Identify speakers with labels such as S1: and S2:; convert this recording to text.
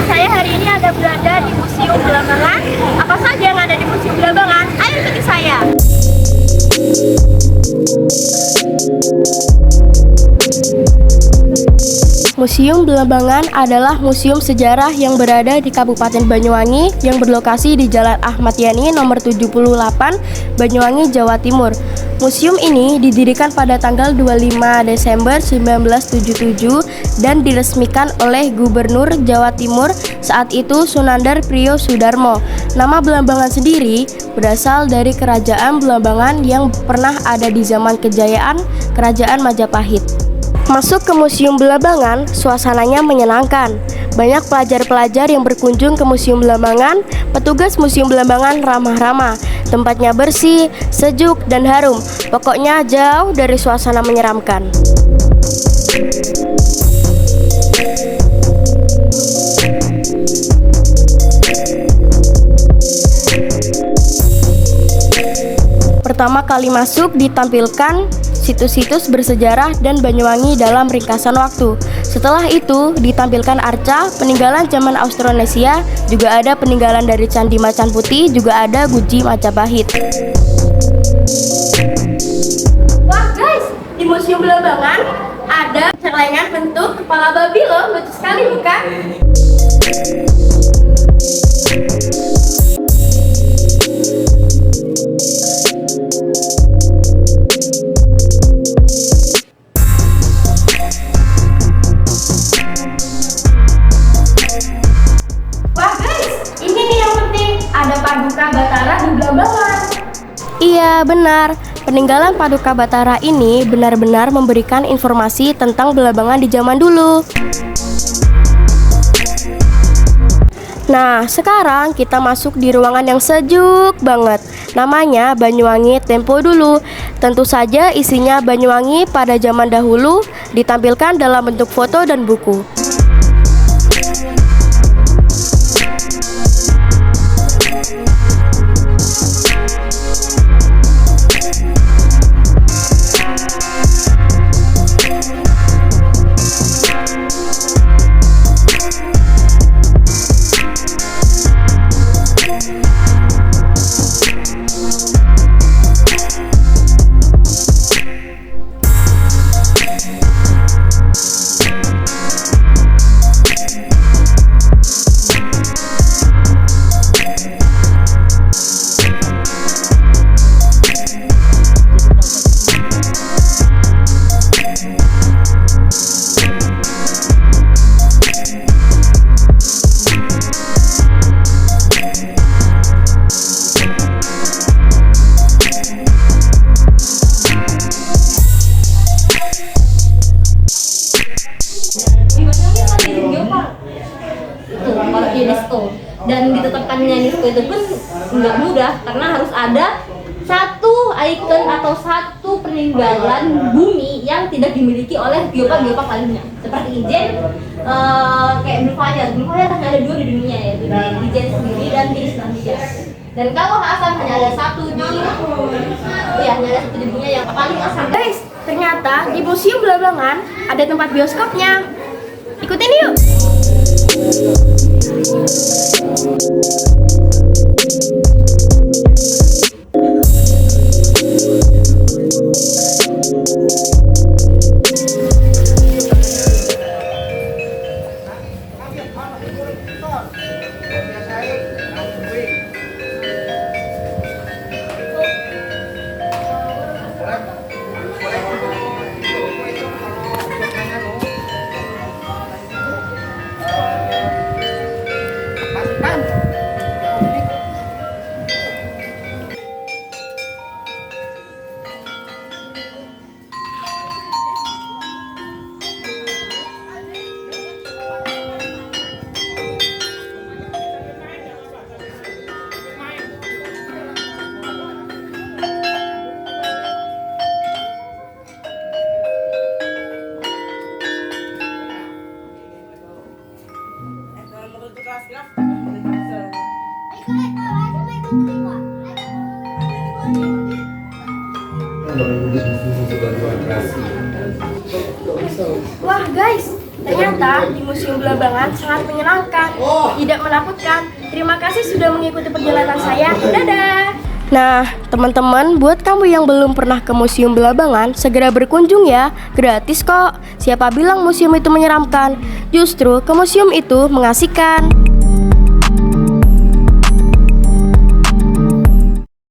S1: Saya hari ini ada berada di Museum Belambangan. Apa saja yang ada di Museum Belambangan? Ayo ikuti saya. Museum Belambangan adalah museum sejarah yang berada di Kabupaten Banyuwangi yang berlokasi di Jalan Ahmad Yani nomor 78, Banyuwangi, Jawa Timur. Museum ini didirikan pada tanggal 25 Desember 1977 dan diresmikan oleh Gubernur Jawa Timur saat itu Sunandar Priyo Sudarmo. Nama Belambangan sendiri berasal dari Kerajaan Belambangan yang pernah ada di zaman kejayaan Kerajaan Majapahit. Masuk ke Museum Belambangan, suasananya menyenangkan. Banyak pelajar-pelajar yang berkunjung ke Museum Belambangan. Petugas Museum Belambangan ramah-ramah. Tempatnya bersih, sejuk, dan harum. Pokoknya jauh dari suasana menyeramkan. Pertama kali masuk ditampilkan situs-situs bersejarah dan Banyuwangi dalam ringkasan waktu. Setelah itu ditampilkan arca peninggalan zaman Austronesia, juga ada peninggalan dari Candi Macan Putih, juga ada Guji Majapahit. Wah guys, di Museum Belambangan ada celengan bentuk kepala babi loh, lucu sekali bukan? Paduka Batara di Belambangan. Iya, benar. Peninggalan Paduka Batara ini benar-benar memberikan informasi tentang Belambangan di zaman dulu. Nah, sekarang kita masuk di ruangan yang sejuk banget. Namanya Banyuwangi Tempo Dulu. Tentu saja isinya Banyuwangi pada zaman dahulu ditampilkan dalam bentuk foto dan buku.
S2: Dan ditetapkannya UNESCO itu pun nggak mudah karena harus ada satu ikon atau satu peninggalan bumi yang tidak dimiliki oleh geopark lainnya seperti Ijen, kayak Blue Fire hanya ada 2 di dunia, yaitu di Ijen sendiri dan di Islandia. Dan kalau asal hanya ada satu di hanya ada satu di dunia yang paling asal.
S1: Guys, ternyata di Museum Belambangan ada tempat bioskopnya. Ikutin yuk. Wah guys, Ternyata di Museum Belambangan sangat menyenangkan, tidak menakutkan. Terima kasih sudah mengikuti perjalanan saya. Dadah! Nah, teman-teman, buat kamu yang belum pernah ke Museum Belambangan, segera berkunjung ya, gratis kok. Siapa bilang museum itu menyeramkan? Justru ke museum itu mengasihkan.